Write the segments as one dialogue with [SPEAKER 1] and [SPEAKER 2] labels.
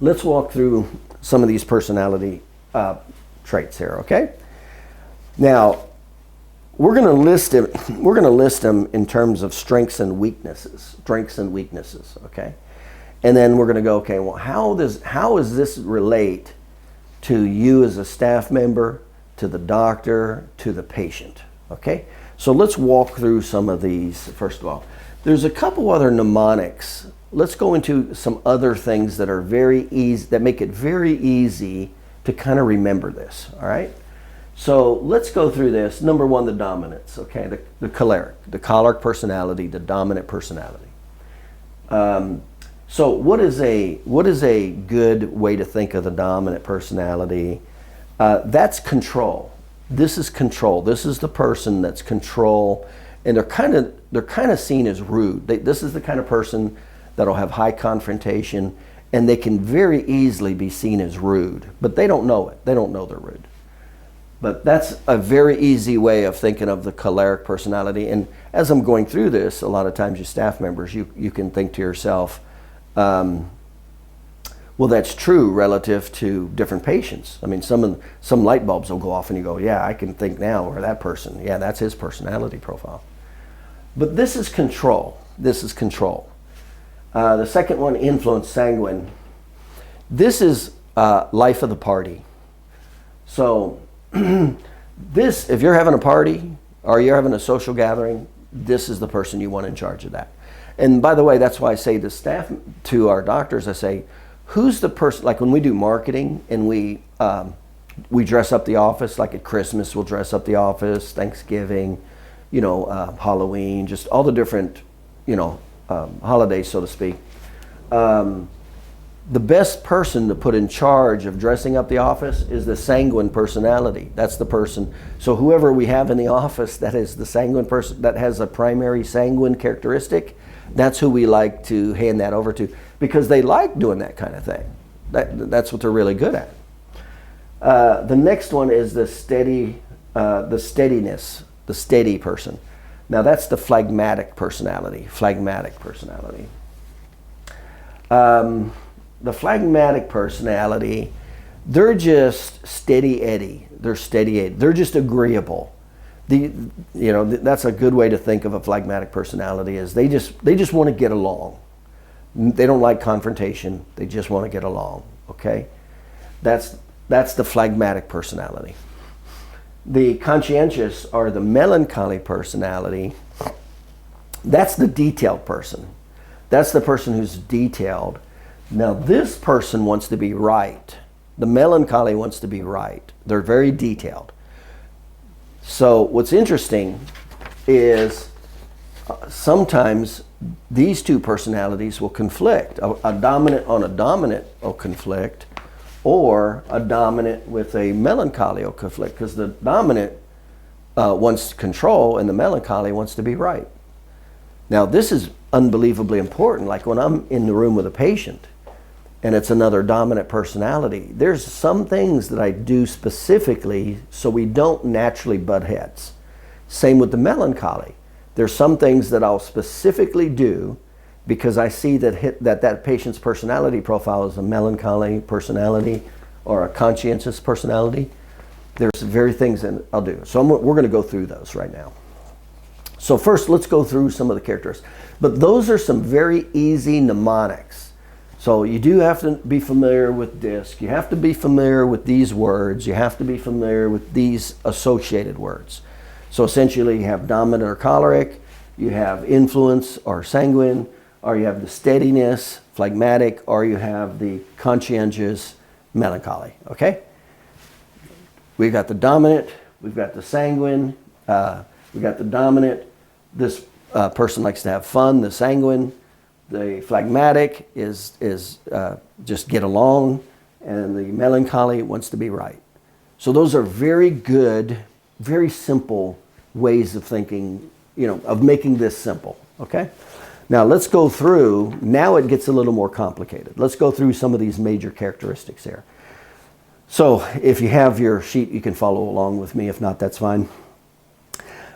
[SPEAKER 1] let's walk through some of these personality traits here, okay? Now, we're going to list them. We're going to list them in terms of strengths and weaknesses. Strengths and weaknesses, okay? And then we're going to go, okay, well, how does this relate to you as a staff member, to the doctor, to the patient? Okay, so let's walk through some of these. First of all, there's a couple other mnemonics. Let's go into some other things that are very easy, that make it very easy to kind of remember this. All right, so let's go through this. Number one, the dominance. Okay, the choleric personality, the dominant personality. So what is a good way to think of the dominant personality? That's control. This is control. This is the person that's control, and they're kind of seen as rude. This is the kind of person that'll have high confrontation, and they can very easily be seen as rude, but they don't know it. They don't know they're rude. But that's a very easy way of thinking of the choleric personality. And as I'm going through this, a lot of times you staff members, you can think to yourself, well, that's true relative to different patients. I mean, some light bulbs will go off and you go, yeah, I can think now, or that person, yeah, that's his personality profile. But this is control. This is control. The second one, influence, sanguine. This is life of the party. So this, if you're having a party or you're having a social gathering, this is the person you want in charge of that. And by the way, that's why I say to staff, to our doctors, I say, who's the person, like when we do marketing and we dress up the office, like at Christmas, we'll dress up the office, Thanksgiving, Halloween, just all the different, holidays, so to speak. The best person to put in charge of dressing up the office is the sanguine personality. That's the person. So whoever we have in the office that is the sanguine person, that has a primary sanguine characteristic, that's who we like to hand that over to, because they like doing that kind of thing. That's what they're really good at. The next one is the steadiness, the steady person. Now that's the phlegmatic personality. The phlegmatic personality, they're just steady Eddie. They're steady Eddie. They're just agreeable. That's a good way to think of a phlegmatic personality, is they just want to get along. They don't like confrontation. They just want to get along. Okay, that's the phlegmatic personality. The conscientious or the melancholy personality, that's the detailed person. That's the person who's detailed. Now this person wants to be right. The melancholy wants to be right. They're very detailed. So what's interesting is sometimes these two personalities will conflict. A dominant on a dominant will conflict, or a dominant with a melancholy will conflict, because the dominant wants control and the melancholy wants to be right. Now this is unbelievably important. Like when I'm in the room with a patient and it's another dominant personality, there's some things that I do specifically so we don't naturally butt heads. Same with the melancholy. There's some things that I'll specifically do because I see that patient's personality profile is a melancholy personality or a conscientious personality. There's very things that I'll do. So we're going to go through those right now. So first, let's go through some of the characters. But those are some very easy mnemonics. So you do have to be familiar with DISC. You have to be familiar with these words. You have to be familiar with these associated words. So essentially you have dominant or choleric, you have influence or sanguine, or you have the steadiness, phlegmatic, or you have the conscientious, melancholy. Okay? We've got the dominant, we've got the sanguine, we've got the dominant. This person likes to have fun, the sanguine. The phlegmatic is just get along, and the melancholy wants to be right. So those are very good, very simple ways of thinking, of making this simple, okay? Now let's go through, now it gets a little more complicated. Let's go through some of these major characteristics here. So if you have your sheet, you can follow along with me. If not, that's fine.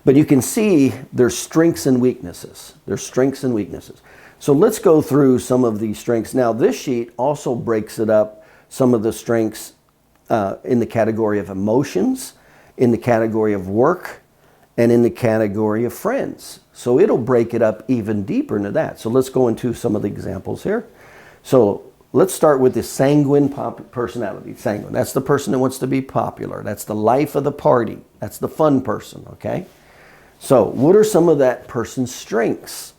[SPEAKER 1] But you can see there's strengths and weaknesses. There's strengths and weaknesses. So let's go through some of these strengths. Now, this sheet also breaks it up, some of the strengths in the category of emotions, in the category of work, and in the category of friends. So it'll break it up even deeper into that. So let's go into some of the examples here. So let's start with the sanguine personality. Sanguine, that's the person that wants to be popular. That's the life of the party. That's the fun person, okay? So what are some of that person's strengths?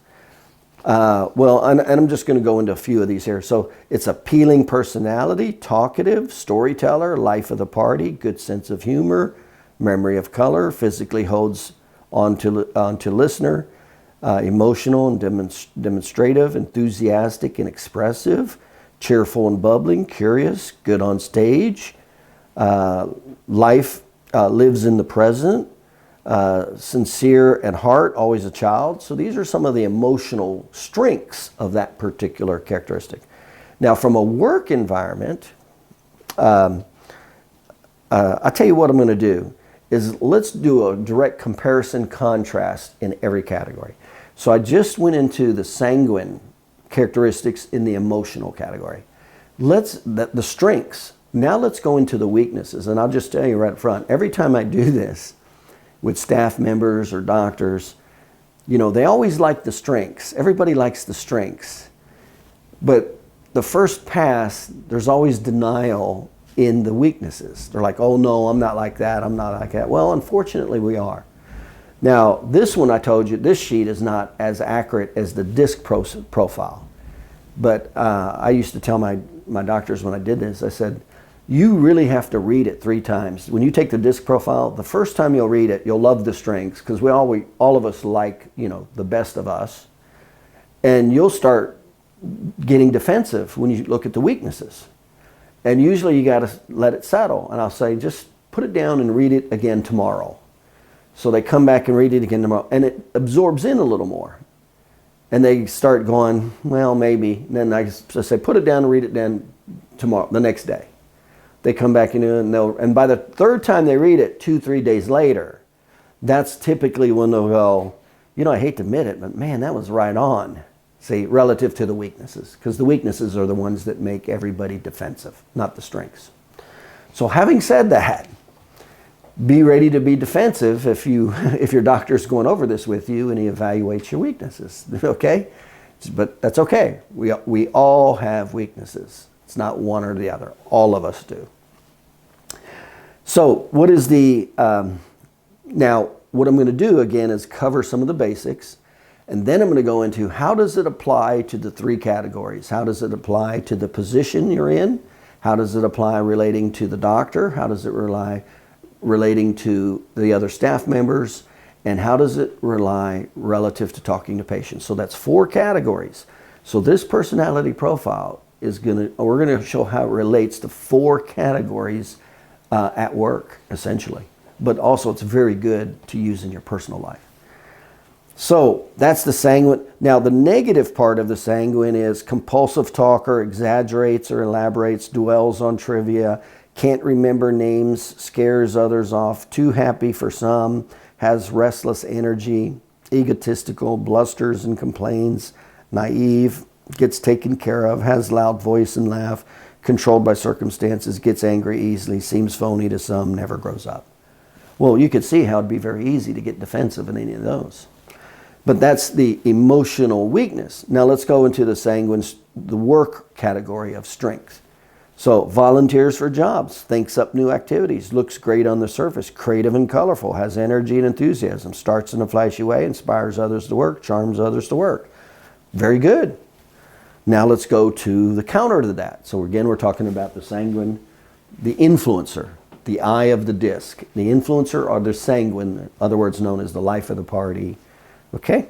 [SPEAKER 1] Well, and I'm just going to go into a few of these here. So it's appealing personality, talkative, storyteller, life of the party, good sense of humor, memory of color, physically holds on to listener, emotional and demonstrative, enthusiastic and expressive, cheerful and bubbling, curious, good on stage, life lives in the present, sincere at heart, always a child. So these are some of the emotional strengths of that particular characteristic. Now, from a work environment, I'll tell you what I'm going to do is let's do a direct comparison contrast in every category. So I just went into the sanguine characteristics in the emotional category. The strengths. Now let's go into the weaknesses. And I'll just tell you right up front, every time I do this with staff members or doctors, you know, they always like the strengths. Everybody likes the strengths. But the first pass, there's always denial in the weaknesses. They're like, oh no, I'm not like that, I'm not like that. Well, unfortunately we are. Now, this one I told you, this sheet is not as accurate as the disc profile. But I used to tell my doctors when I did this, I said, you really have to read it 3 times. When you take the disc profile, the first time you'll read it, you'll love the strengths, because all of us like, you know, the best of us. And you'll start getting defensive when you look at the weaknesses. And usually you got to let it settle. And I'll say, just put it down and read it again tomorrow. So they come back and read it again tomorrow. And it absorbs in a little more. And they start going, well, maybe. And then I say, put it down and read it then tomorrow, the next day. They come back and by the 3rd time they read it, 2-3 days later, that's typically when they'll go, you know, I hate to admit it, but man, that was right on. See, relative to the weaknesses, because the weaknesses are the ones that make everybody defensive, not the strengths. So having said that, be ready to be defensive if your doctor's going over this with you and he evaluates your weaknesses, okay? But that's okay. We all have weaknesses. It's not one or the other. All of us do. So what is now what I'm going to do again is cover some of the basics. And then I'm going to go into how does it apply to the 3 categories? How does it apply to the position you're in? How does it apply relating to the doctor? How does it rely relating to the other staff members? And how does it rely relative to talking to patients? So that's 4 categories. So this personality profile is we're going to show how it relates to 4 categories at work, essentially. But also it's very good to use in your personal life. So that's the sanguine. Now the negative part of the sanguine is compulsive talker, exaggerates or elaborates, dwells on trivia, can't remember names, scares others off, too happy for some, has restless energy, egotistical, blusters and complains, naive, gets taken care of, has loud voice and laugh, controlled by circumstances, gets angry easily, seems phony to some, never grows up. Well, you could see how it'd be very easy to get defensive in any of those. But that's the emotional weakness. Now let's go into the sanguine, the work category of strength. So volunteers for jobs, thinks up new activities, looks great on the surface, creative and colorful, has energy and enthusiasm, starts in a flashy way, inspires others to work, charms others to work. Very good. Now let's go to the counter to that. So again, we're talking about the sanguine, the influencer, the eye of the disc. The influencer or the sanguine, in other words known as the life of the party. Okay?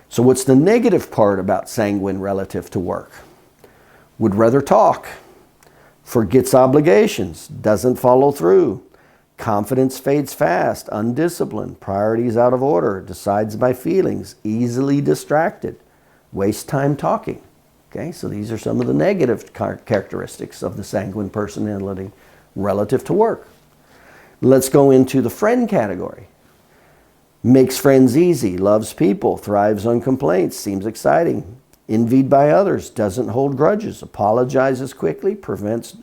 [SPEAKER 1] So what's the negative part about sanguine relative to work? Would rather talk, forgets obligations, doesn't follow through, confidence fades fast, undisciplined, priorities out of order, decides by feelings, easily distracted, waste time talking. Okay, so these are some of the negative characteristics of the sanguine personality relative to work. Let's go into the friend category. Makes friends easy, loves people, thrives on complaints, seems exciting, envied by others, doesn't hold grudges, apologizes quickly, prevents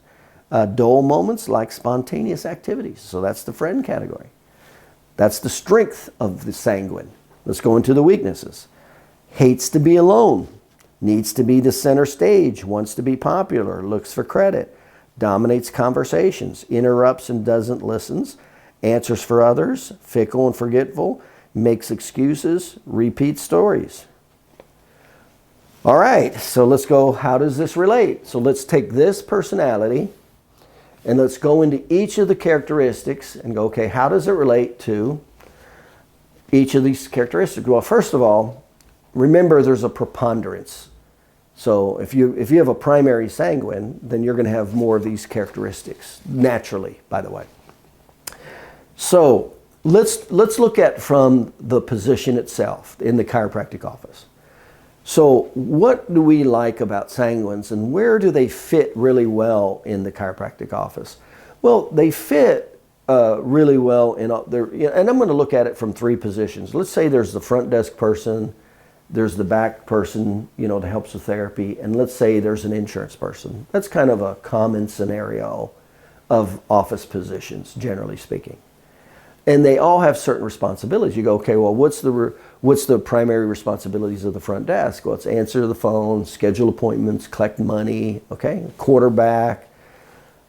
[SPEAKER 1] dull moments like spontaneous activities. So that's the friend category. That's the strength of the sanguine. Let's go into the weaknesses. Hates to be alone, needs to be the center stage, wants to be popular, looks for credit, dominates conversations, interrupts and doesn't listen, answers for others, fickle and forgetful, makes excuses, repeats stories. All right, so let's go, how does this relate? So let's take this personality and let's go into each of the characteristics and go, okay, how does it relate to each of these characteristics? Well, first of all, remember there's a preponderance. So if you have a primary sanguine, then you're going to have more of these characteristics, naturally, by the way. So let's look at from the position itself in the chiropractic office. So what do we like about sanguines and where do they fit really well in the chiropractic office? Well, they fit really well in there, and I'm going to look at it from three positions. Let's say there's the front desk person, there's the back person, that helps with therapy, and let's say there's an insurance person. That's kind of a common scenario of office positions, generally speaking. And they all have certain responsibilities. You go, okay, well, what's the primary responsibilities of the front desk? Well, it's answer the phone, schedule appointments, collect money, okay, quarterback.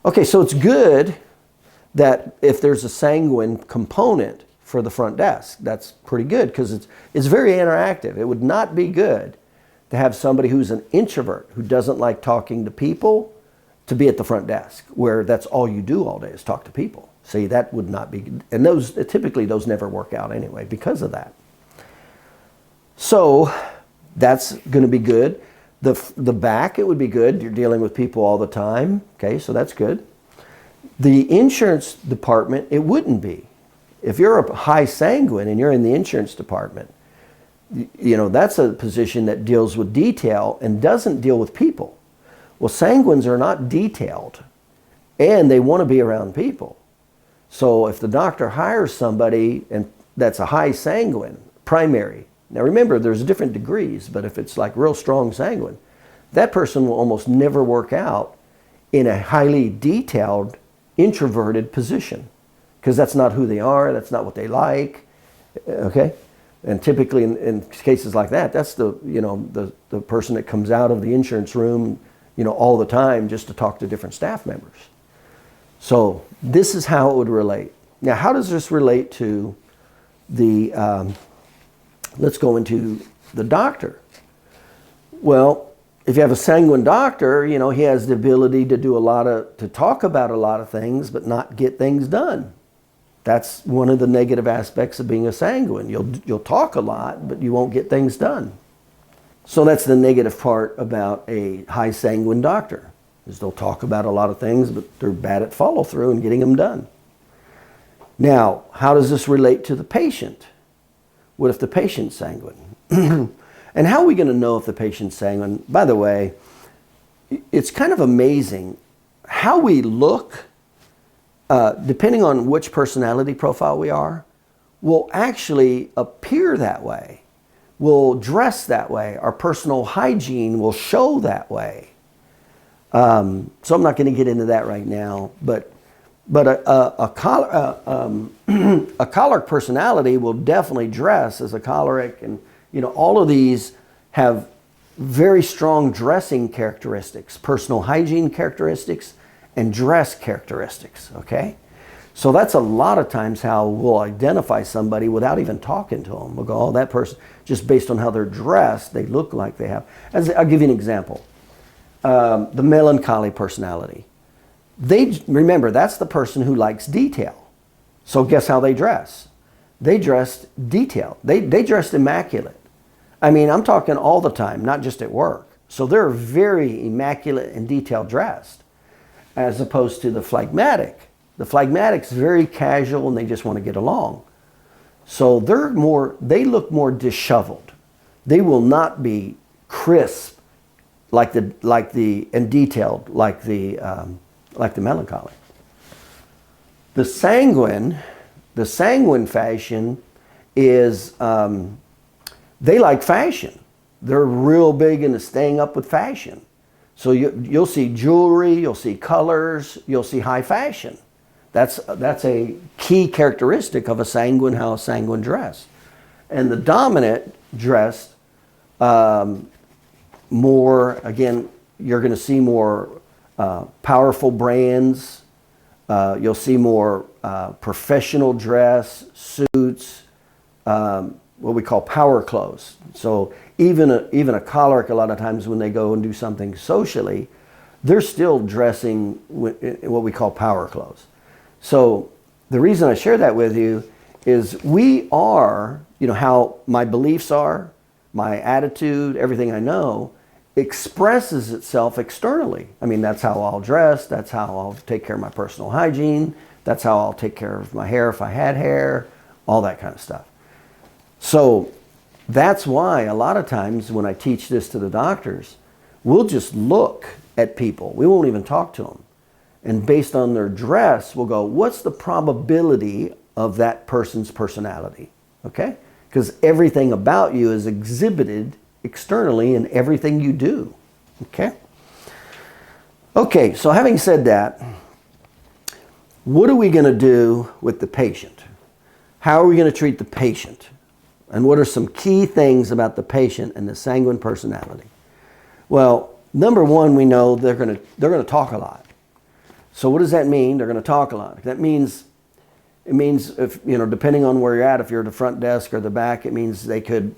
[SPEAKER 1] Okay, so it's good that if there's a sanguine component for the front desk, that's pretty good because it's very interactive. It would not be good to have somebody who's an introvert, who doesn't like talking to people, to be at the front desk, where that's all you do all day is talk to people. See, that would not be, and typically those never work out anyway because of that. So that's going to be good. The back, it would be good. You're dealing with people all the time. Okay, so that's good. The insurance department, it wouldn't be. If you're a high sanguine and you're in the insurance department, that's a position that deals with detail and doesn't deal with people. Well, sanguines are not detailed and they want to be around people. So if the doctor hires somebody and that's a high sanguine, primary. Now remember, there's different degrees, but if it's like real strong sanguine, that person will almost never work out in a highly detailed, introverted position because that's not who they are, that's not what they like, okay? And typically in cases like that, that's the person that comes out of the insurance room, all the time just to talk to different staff members. So this is how it would relate. Now, how does this relate to the, let's go into the doctor. Well, if you have a sanguine doctor, he has the ability to to talk about a lot of things, but not get things done. That's one of the negative aspects of being a sanguine. You'll talk a lot, but you won't get things done. So that's the negative part about a high sanguine doctor. Is they'll talk about a lot of things, but they're bad at follow through and getting them done. Now, how does this relate to the patient? What if the patient's sanguine? And how are we going to know if the patient's sanguine? By the way, it's kind of amazing how we look, depending on which personality profile we are, will actually appear that way. We'll dress that way. Our personal hygiene will show that way. So I'm not going to get into that right now, but a choleric personality will definitely dress as a choleric, and all of these have very strong dressing characteristics, personal hygiene characteristics, and dress characteristics. Okay, so that's a lot of times how we'll identify somebody without even talking to them. We'll go, oh, that person, just based on how they're dressed, they look like they have. I'll give you an example. The melancholy personality. Remember, that's the person who likes detail. So guess how they dress? They dressed detailed. They dressed immaculate. I mean, I'm talking all the time, not just at work. So they're very immaculate and detailed dressed, as opposed to the phlegmatic. The phlegmatic's very casual and they just want to get along. So they look more disheveled. They will not be crisp and detailed like the melancholy. The sanguine fashion is they like fashion. They're real big into staying up with fashion. So you'll see jewelry, you'll see colors, you'll see high fashion. That's a key characteristic of a sanguine, how a sanguine dress. And the dominant dress, more, again, you're going to see more powerful brands. You'll see more professional dress, suits, what we call power clothes. So even a choleric, a lot of times when they go and do something socially, they're still dressing what we call power clothes. So the reason I share that with you is we are, how my beliefs are, my attitude, everything I know expresses itself externally. I mean, that's how I'll dress. That's how I'll take care of my personal hygiene. That's how I'll take care of my hair if I had hair, all that kind of stuff. So that's why a lot of times when I teach this to the doctors, we'll just look at people. We won't even talk to them. And based on their dress, we'll go, what's the probability of that person's personality? Okay? Because everything about you is exhibited externally in everything you do. Okay? Okay, so having said that, what are we going to do with the patient? How are we going to treat the patient? And what are some key things about the patient and the sanguine personality? Well, number one, we know they're going to talk a lot. So what does that mean? They're going to talk a lot. It means if, depending on where you're at, if you're at the front desk or the back, it means they could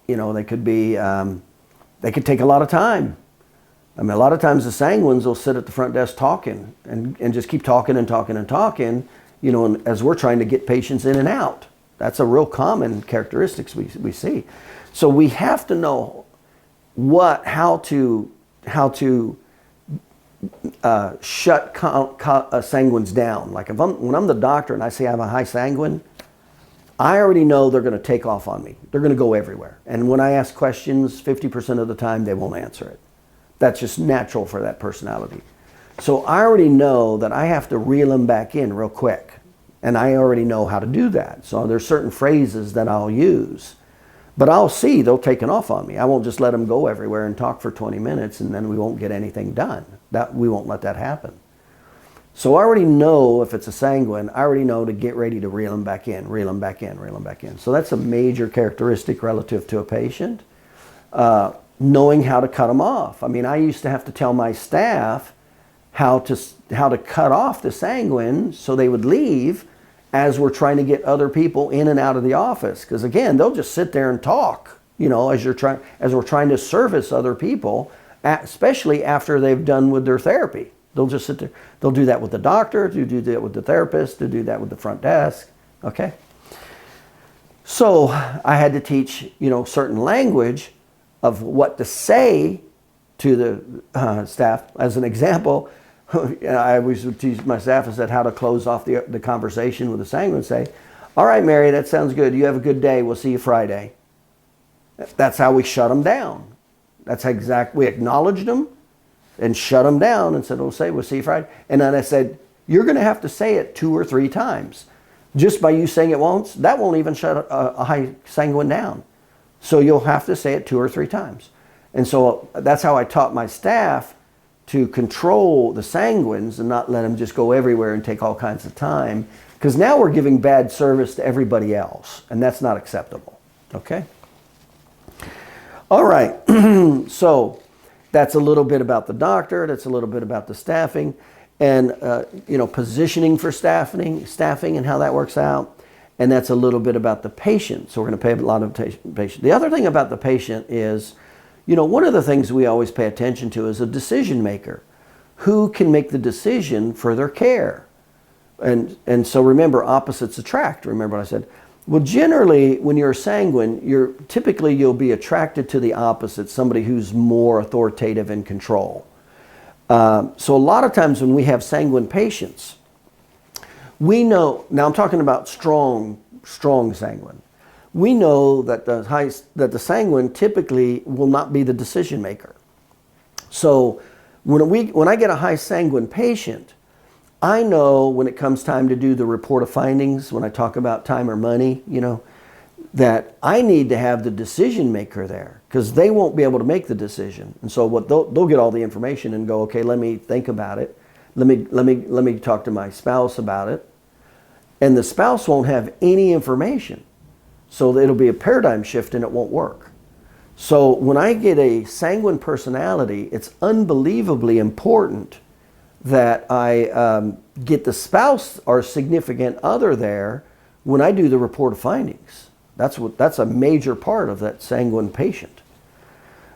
[SPEAKER 1] take a lot of time. I mean, a lot of times the sanguines will sit at the front desk talking and just keep talking and talking and talking, and as we're trying to get patients in and out. That's a real common characteristics we see. So we have to know how to shut sanguines down. Like when I'm the doctor and I say I have a high sanguine, I already know they're going to take off on me. They're going to go everywhere. And when I ask questions, 50% of the time they won't answer it. That's just natural for that personality. So I already know that I have to reel them back in real quick. And I already know how to do that. So there's certain phrases that I'll use. But I'll see they'll take off on me. I won't just let them go everywhere and talk for 20 minutes and then we won't get anything done. We won't let that happen. So I already know if it's a sanguine, I already know to get ready to reel them back in, reel them back in, reel them back in. So that's a major characteristic relative to a patient. Knowing how to cut them off. I mean, I used to have to tell my staff how to cut off the sanguine so they would leave as we're trying to get other people in and out of the office. Because again, they'll just sit there and talk, as we're trying to service other people, especially after they've done with their therapy. They'll just sit there. They'll do that with the doctor, they'll do that with the therapist, they'll do that with the front desk. Okay? So I had to teach, certain language of what to say to the staff. As an example, I always would teach my staff is that how to close off the conversation with the sanguine. Say, all right, Mary, that sounds good. You have a good day. We'll see you Friday. That's how we shut them down. That's we acknowledged them and shut them down and said, we'll see you Friday. And then I said, you're going to have to say it 2 or 3 times. Just by you saying it once, that won't even shut a high sanguine down. So you'll have to say it 2 or 3 times. And so that's how I taught my staff to control the sanguines and not let them just go everywhere and take all kinds of time. Because now we're giving bad service to everybody else, and that's not acceptable. Okay? All right. So that's a little bit about the doctor. That's a little bit about the staffing. And, positioning for staffing and how that works out. And that's a little bit about the patient. So we're going to pay a lot of patient. The other thing about the patient is, one of the things we always pay attention to is a decision maker. Who can make the decision for their care? And so remember, opposites attract. Remember what I said? Well, generally, when you're sanguine, you'll be attracted to the opposite, somebody who's more authoritative and control. So a lot of times when we have sanguine patients, we know, now I'm talking about strong sanguine. We know that the sanguine typically will not be the decision maker. So when I get a high sanguine patient, I know when it comes time to do the report of findings, when I talk about time or money, that I need to have the decision maker there. because they won't be able to make the decision. And so what they'll get all the information and go, okay, let me think about it. Let me talk to my spouse about it. And the spouse won't have any information. So it'll be a paradigm shift and it won't work. So when I get a sanguine personality, it's unbelievably important that I get the spouse or significant other there when I do the report of findings. That's a major part of that sanguine patient.